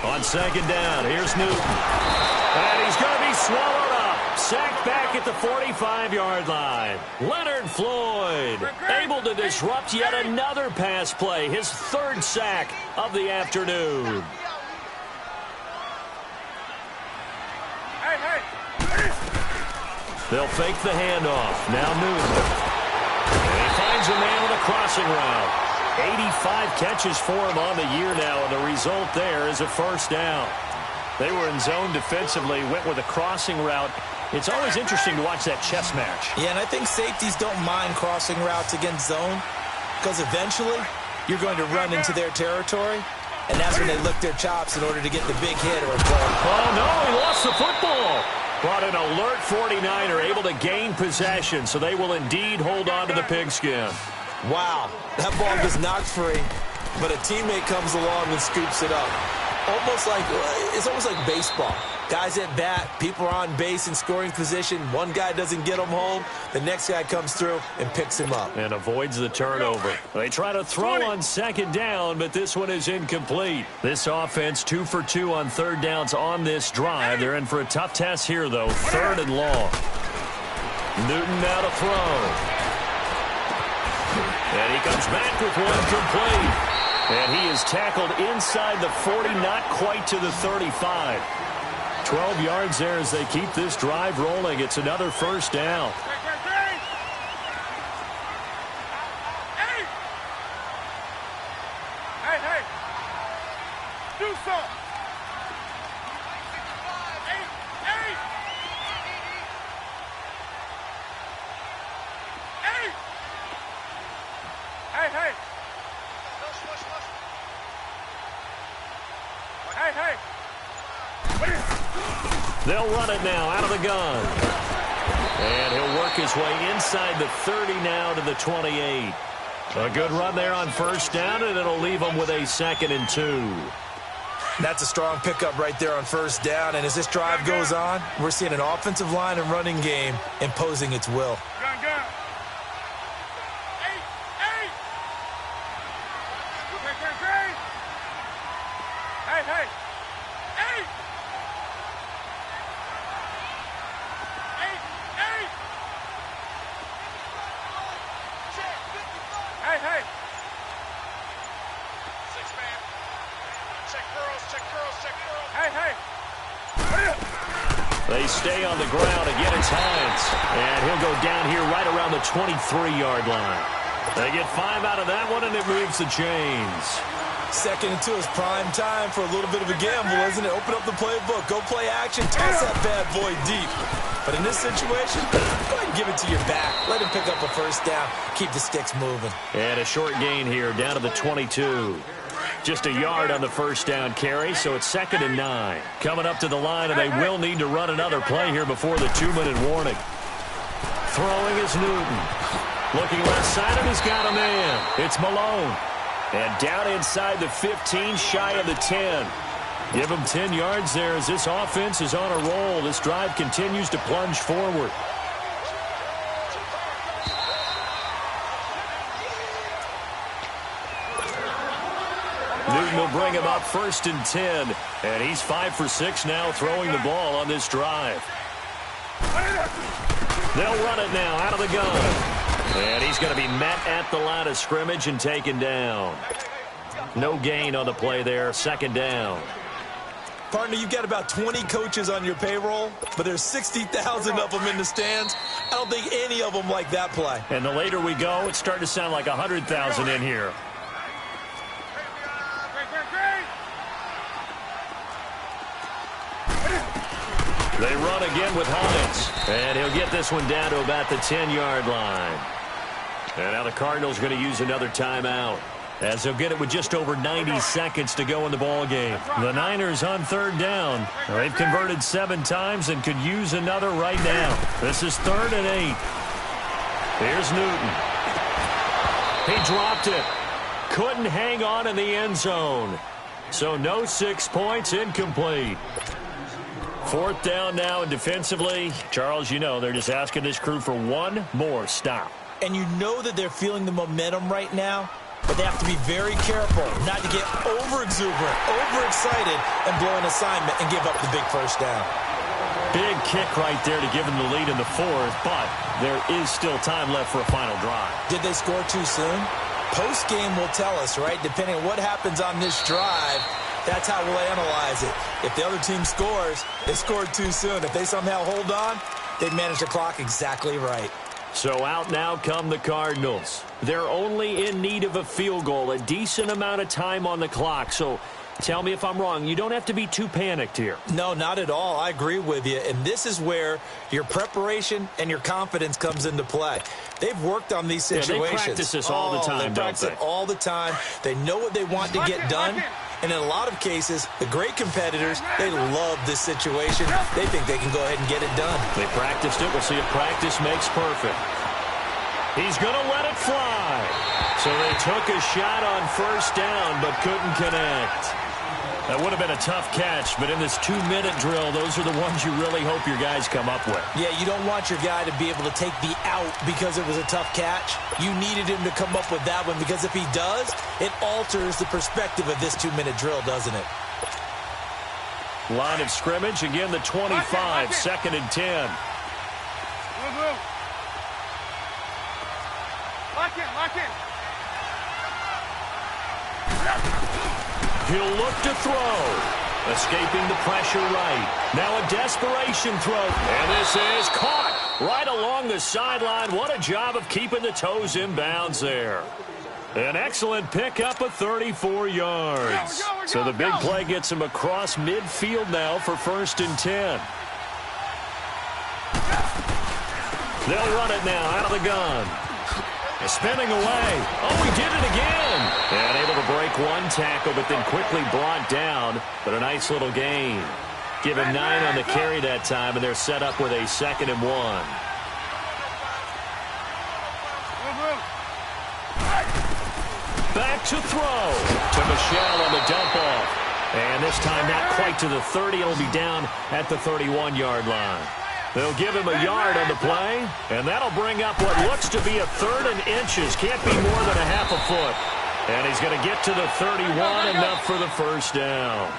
On 2nd down, here's Newton. And he's going to be swallowed up. Sacked back at the 45-yard line. Leonard Floyd able to disrupt yet another pass play. His 3rd sack of the afternoon. They'll fake the handoff. Now Newton. And he finds a man with a crossing route. 85 catches for him on the year now, and the result there is a first down. They were in zone defensively, went with a crossing route. It's always interesting to watch that chess match. Yeah, and I think safeties don't mind crossing routes against zone because eventually you're going to run into their territory, and that's when they lick their chops in order to get the big hit or a play. Oh, no, he lost the football. But an alert 49er able to gain possession, so they will indeed hold on to the pigskin. Wow, that ball was knocked free, but a teammate comes along and scoops it up. It's almost like baseball. Guys at bat, people are on base in scoring position. One guy doesn't get him home. The next guy comes through and picks him up. And avoids the turnover. They try to throw on 2nd down, but this one is incomplete. This offense 2 for 2 on 3rd downs on this drive. They're in for a tough test here, though. 3rd and long. Newton now to throw. And he comes back with one complete. And he is tackled inside the 40, not quite to the 35. 12 yards there as they keep this drive rolling. It's another first down. Hey. Do something. Hey. They'll run it now out of the gun. And he'll work his way inside the 30 now to the 28. A good run there on first down, and it'll leave them with a 2nd and 2. That's a strong pickup right there on first down, and as this drive goes on, we're seeing an offensive line and running game imposing its will. Gun. Hey. Hey. 6-man. Check girls. Hey. They stay on the ground. Again, it's Hines. And he'll go down here right around the 23-yard line. They get 5 out of that one, and it moves the chains. 2nd and 2 is prime time for a little bit of a gamble, isn't it? Open up the playbook, go play action, toss that bad boy deep. But in this situation, go ahead and give it to your back. Let him pick up a first down, keep the sticks moving. And a short gain here down to the 22. Just a yard on the first down carry, so it's 2nd and 9. Coming up to the line, and they will need to run another play here before the 2-minute warning. Throwing is Newton. Looking left side of, he's got a man. It's Malone. And down inside the 15, shy of the 10. Give him 10 yards there as this offense is on a roll. This drive continues to plunge forward. Newton will bring him up 1st and 10. And he's 5 for 6 now throwing the ball on this drive. They'll run it now out of the gun. And he's going to be met at the line of scrimmage and taken down. No gain on the play there. 2nd down. Partner, you've got about 20 coaches on your payroll, but there's 60,000 of them in the stands. I don't think any of them like that play. And the later we go, it's starting to sound like 100,000 in here. They run again with Hines. And he'll get this one down to about the 10-yard line. And now the Cardinals going to use another timeout, as they'll get it with just over 90 seconds to go in the ball game. The Niners on third down. They've converted 7 times and could use another right now. This is 3rd and 8. Here's Newton. He dropped it. Couldn't hang on in the end zone. So no 6 points, incomplete. 4th down now, and defensively, Charles, you know, they're just asking this crew for one more stop. And you know that they're feeling the momentum right now, but they have to be very careful not to get over-exuberant, overexcited, and blow an assignment and give up the big first down. Big kick right there to give them the lead in the 4th, but there is still time left for a final drive. Did they score too soon? Post-game will tell us, right? Depending on what happens on this drive, that's how we'll analyze it. If the other team scores, they scored too soon. If they somehow hold on, they manage the clock exactly right. So out now come the Cardinals. They're only in need of a field goal, a decent amount of time on the clock. So tell me if I'm wrong. You don't have to be too panicked here. No, not at all. I agree with you. And this is where your preparation and your confidence comes into play. They've worked on these situations. Yeah, they practice this all the time, they practice it all the time. They know what they want to get done. And in a lot of cases, the great competitors, they love this situation. They think they can go ahead and get it done. They practiced it. We'll see if practice makes perfect. He's going to let it fly. So they took a shot on 1st down, but couldn't connect. That would have been a tough catch, but in this 2-minute drill, those are the ones you really hope your guys come up with. Yeah, you don't want your guy to be able to take the out because it was a tough catch. You needed him to come up with that one, because if he does, it alters the perspective of this 2-minute drill, doesn't it? Line of scrimmage, again the 25, 2nd and 10. Lock in. He'll look to throw. Escaping the pressure right. Now a desperation throw. And this is caught right along the sideline. What a job of keeping the toes in bounds there. An excellent pickup of 34 yards. So the big play gets him across midfield now for 1st and 10. They'll run it now out of the gun. Spinning away. Oh, he did it again. And able to break one tackle, but then quickly brought down. But a nice little gain. Give him 9 on the carry that time, and they're set up with a 2nd and 1. Back to throw. To Michelle on the dump off. And this time not quite to the 30. It'll be down at the 31-yard line. They'll give him a yard on the play, and that'll bring up what looks to be a 3rd and inches. Can't be more than a half a foot. And he's going to get to the 31, enough for the 1st down.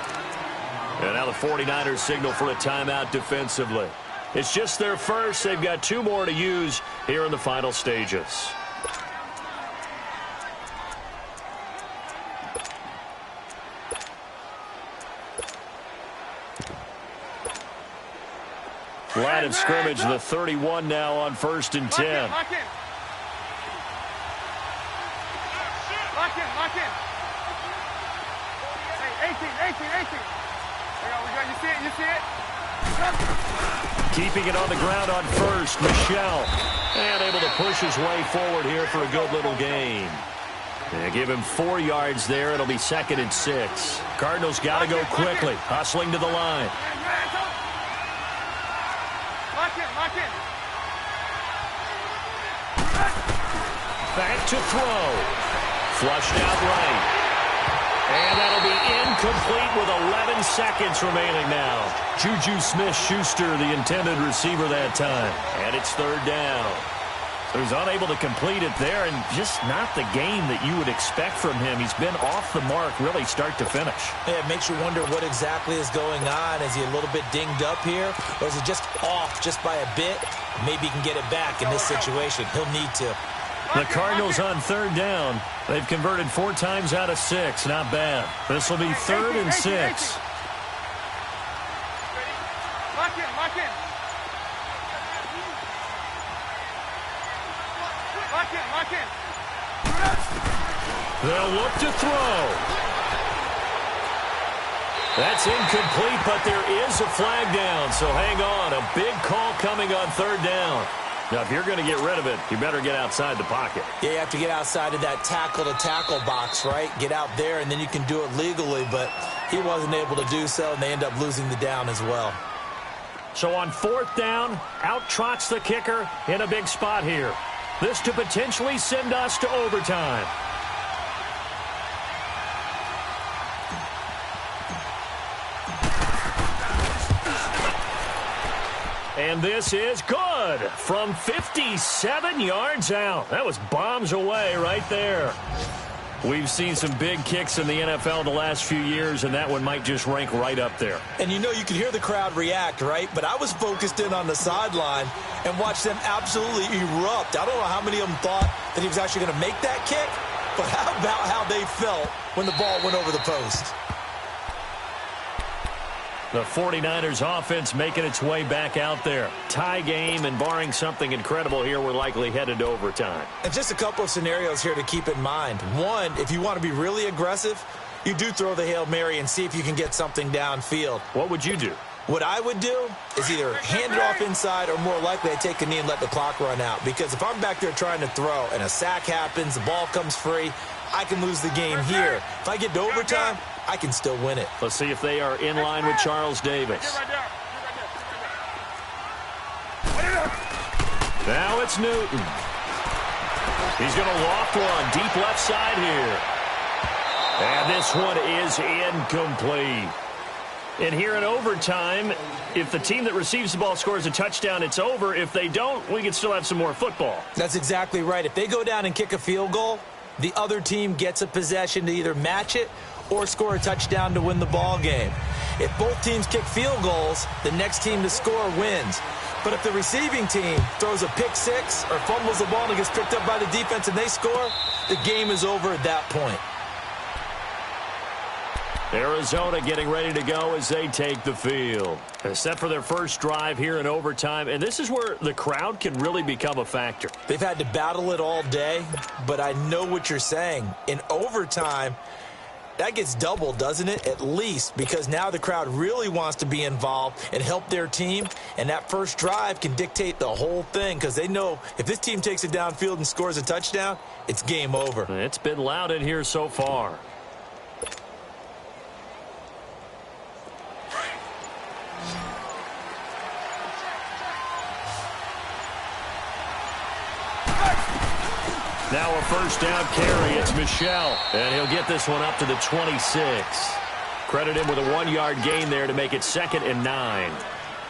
And now the 49ers signal for a timeout defensively. It's just their first. They've got 2 more to use here in the final stages. Line of scrimmage, the 31 now on 1st and 10. Lock in. Hey, 18. We go. You see it? Keeping it on the ground on 1st, Michelle. And able to push his way forward here for a good little gain. And give him 4 yards there. It'll be 2nd and 6. Cardinals got to go quickly, hustling to the line. Lock in. Back to throw. Flushed out right. And that'll be incomplete with 11 seconds remaining now. Juju Smith-Schuster, the intended receiver that time. And it's 3rd down. So he's unable to complete it there, and just not the game that you would expect from him. He's been off the mark really start to finish. Yeah, it makes you wonder what exactly is going on. Is he a little bit dinged up here, or is it just off just by a bit? Maybe he can get it back in this situation. He'll need to. The Cardinals on 3rd down. They've converted 4 times out of 6. Not bad. This will be 3rd and 6. Lock in. They'll look to throw. That's incomplete, but there is a flag down, so hang on. A big call coming on third down. Now, if you're going to get rid of it, you better get outside the pocket. Yeah, you have to get outside of that tackle-to-tackle box, right? Get out there, and then you can do it legally, but he wasn't able to do so, and they end up losing the down as well. So on fourth down, out trots the kicker in a big spot here. This to potentially send us to overtime. And this is good from 57 yards out. That was bombs away right there. We've seen some big kicks in the NFL the last few years, and that one might just rank right up there. And you know, you could hear the crowd react, right? But I was focused in on the sideline and watched them absolutely erupt. I don't know how many of them thought that he was actually going to make that kick, but how about how they felt when the ball went over the post? The 49ers offense making its way back out there. Tie game, and barring something incredible here, we're likely headed to overtime. And just a couple of scenarios here to keep in mind. One, if you want to be really aggressive, you do throw the Hail Mary and see if you can get something downfield. What would you do? What I would do is either hand it off inside, or more likely I'd take a knee and let the clock run out. Because if I'm back there trying to throw and a sack happens, the ball comes free, I can lose the game here. If I get to overtime, I can still win it. Let's see if they are in line with Charles Davis. Now it's Newton. He's going to loft one deep left side here. And this one is incomplete. And here in overtime, if the team that receives the ball scores a touchdown, it's over. If they don't, we can still have some more football. That's exactly right. If they go down and kick a field goal, the other team gets a possession to either match it or score a touchdown to win the ball game. If both teams kick field goals, the next team to score wins. But if the receiving team throws a pick six or fumbles the ball and it gets picked up by the defense and they score, the game is over at that point. Arizona getting ready to go as they take the field. They're set for their first drive here in overtime, and this is where the crowd can really become a factor. They've had to battle it all day, but I know what you're saying. In overtime, that gets doubled, doesn't it? At least, because now the crowd really wants to be involved and help their team, and that first drive can dictate the whole thing because they know if this team takes it downfield and scores a touchdown, it's game over. It's been loud in here so far. Now a first down carry. It's Michel, and he'll get this one up to the 26. Credit him with a 1-yard gain there to make it 2nd and 9.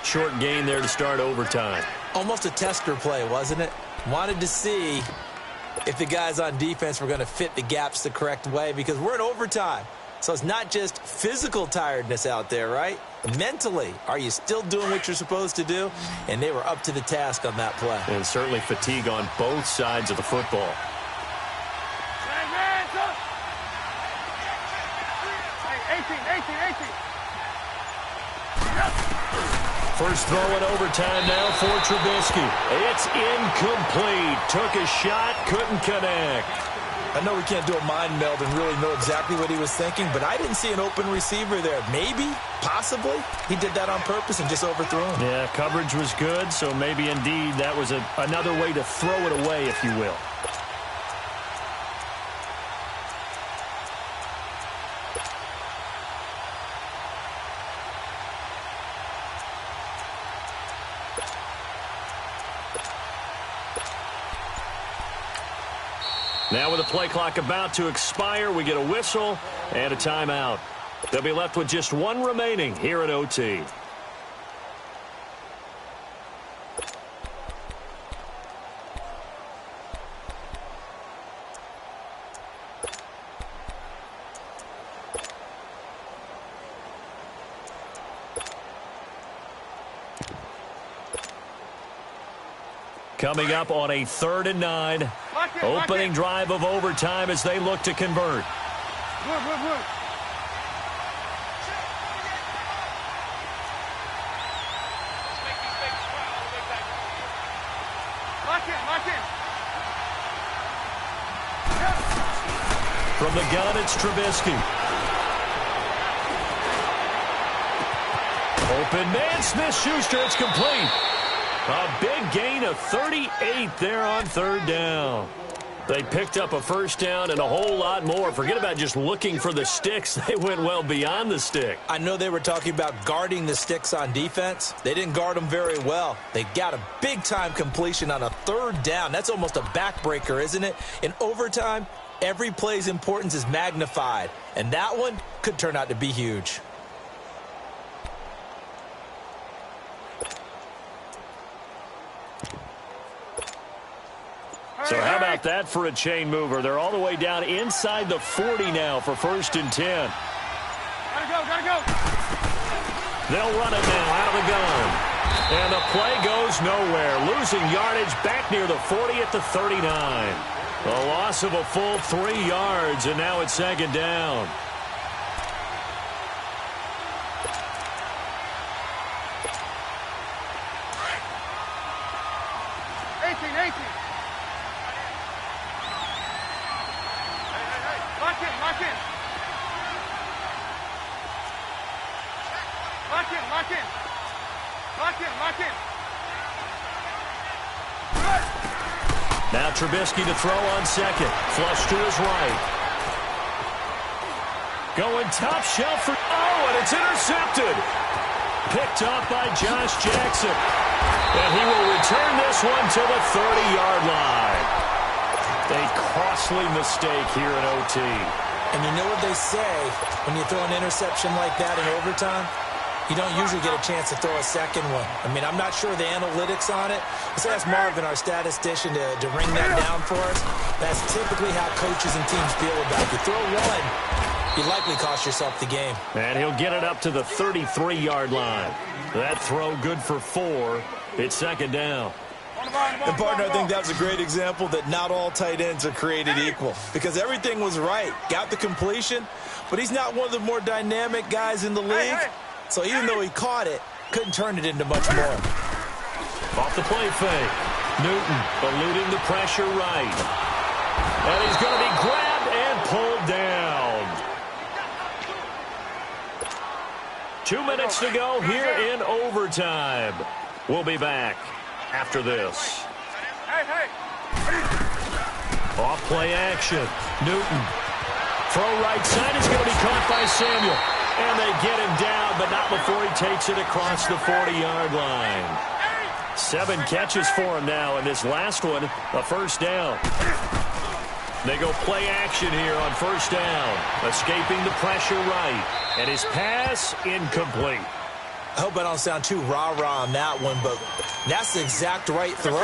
Short gain there to start overtime. Almost a tester play, wasn't it? Wanted to see if the guys on defense were going to fit the gaps the correct way because we're in overtime. So it's not just physical tiredness out there, right? Mentally, are you still doing what you're supposed to do? And they were up to the task on that play. And certainly fatigue on both sides of the football. First throw in overtime now for Trubisky. It's incomplete. Took a shot, couldn't connect. I know we can't do a mind meld and really know exactly what he was thinking, but I didn't see an open receiver there. Maybe, possibly, he did that on purpose and just overthrew him. Yeah, coverage was good, so maybe indeed that was another way to throw it away, if you will. Now with the play clock about to expire, we get a whistle and a timeout. They'll be left with just one remaining here at OT. Coming up on a 3rd and 9. Opening drive of overtime as they look to convert. From the gun, it's Trubisky. Open man, Smith-Schuster, it's complete. A big gain of 38 there on third down. They picked up a first down and a whole lot more. Forget about just looking for the sticks. They went well beyond the stick. I know they were talking about guarding the sticks on defense. They didn't guard them very well. They got a big-time completion on a third down. That's almost a backbreaker, isn't it? In overtime, every play's importance is magnified. And that one could turn out to be huge. So how about that for a chain mover? They're all the way down inside the 40 now for 1st and 10. Gotta go. They'll run it now out of the gun. And the play goes nowhere. Losing yardage back near the 40 at the 39. A loss of a full 3 yards, and now it's 2nd down. Lock in. Now Trubisky to throw on 2nd. Flush to his right. Going top shelf for... Oh, and it's intercepted. Picked up by Josh Jackson. And he will return this one to the 30-yard line. A costly mistake here in OT. And you know what they say when you throw an interception like that in overtime? You don't usually get a chance to throw a second one. I mean, I'm not sure the analytics on it. Let's ask Marvin, our statistician, to ring that down for us. That's typically how coaches and teams feel about it. You throw one, you likely cost yourself the game. And he'll get it up to the 33-yard line. That throw good for 4. It's 2nd down. And, partner, I think that's a great example that not all tight ends are created equal. Because everything was right. Got the completion, but he's not one of the more dynamic guys in the league. So even though he caught it, couldn't turn it into much more. Off the play fake. Newton eluding the pressure right. And he's going to be grabbed and pulled down. 2 minutes to go here in overtime. We'll be back after this. Off play action. Newton. Throw right side is going to be caught by Samuel. And they get him down, but not before he takes it across the 40-yard line. 7 catches for him now, and this last one, a first down. They go play action here on first down. Escaping the pressure right. And his pass incomplete. I hope I don't sound too rah-rah on that one, but that's the exact right throw.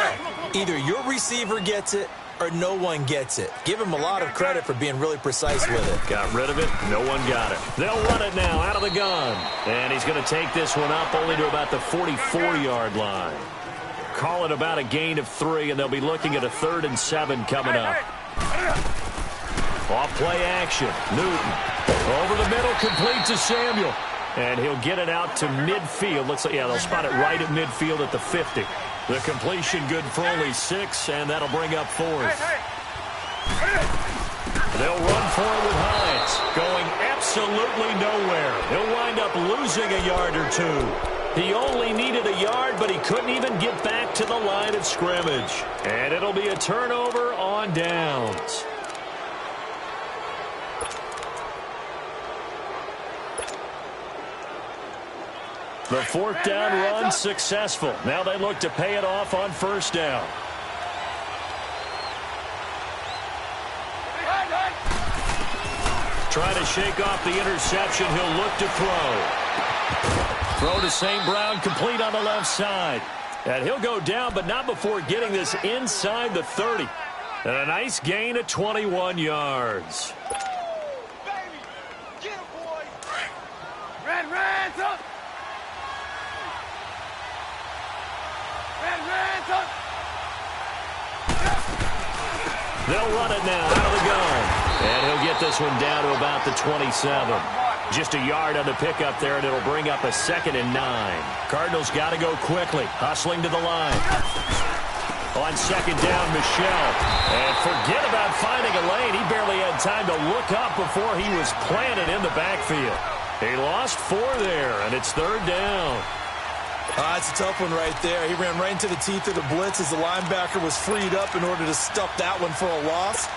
Either your receiver gets it or no one gets it. Give him a lot of credit for being really precise with it. Got rid of it. No one got it. They'll run it now out of the gun. And he's going to take this one up only to about the 44-yard line. Call it about a gain of 3, and they'll be looking at a 3rd and 7 coming up. Off play action. Newton. Over the middle, complete to Samuel. And he'll get it out to midfield. Looks like, yeah, they'll spot it right at midfield at the 50. The completion good for only 6, and that'll bring up 4th. They'll run for it with Hines. Going absolutely nowhere. He'll wind up losing a yard or 2. He only needed a yard, but he couldn't even get back to the line of scrimmage. And it'll be a turnover on downs. The 4th down run successful. Now they look to pay it off on first down. Trying to shake off the interception. He'll look to throw. Throw to St. Brown, complete on the left side. And he'll go down, but not before getting this inside the 30. And a nice gain of 21 yards. They'll run it now out of the gun. And he'll get this one down to about the 27. Just a yard on the pickup there, and it'll bring up a 2nd and 9. Cardinals got to go quickly, hustling to the line. On 2nd down, Michel. And forget about finding a lane. He barely had time to look up before he was planted in the backfield. He lost 4 there, and it's 3rd down. It's a tough one right there. He ran right into the teeth of the blitz as the linebacker was freed up in order to stuff that one for a loss.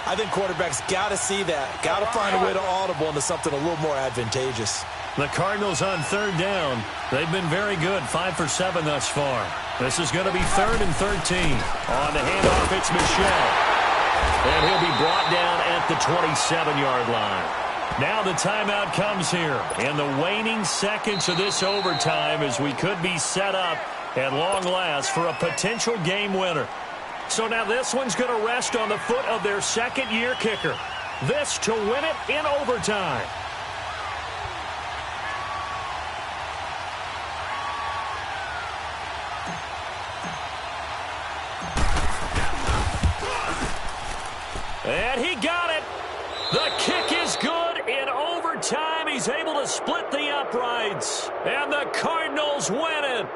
I think quarterbacks got to see that. Got to find a way to audible into something a little more advantageous. The Cardinals on 3rd down. They've been very good, 5 for 7 thus far. This is going to be 3rd and 13. On the handoff, it's Michel. And he'll be brought down at the 27-yard line. Now the timeout comes here in the waning seconds of this overtime as we could be set up at long last for a potential game winner. So now this one's going to rest on the foot of their second-year kicker. This to win it in overtime. And he got it. The kick is good in overtime. He's able to split the uprights. And the Cardinals win it.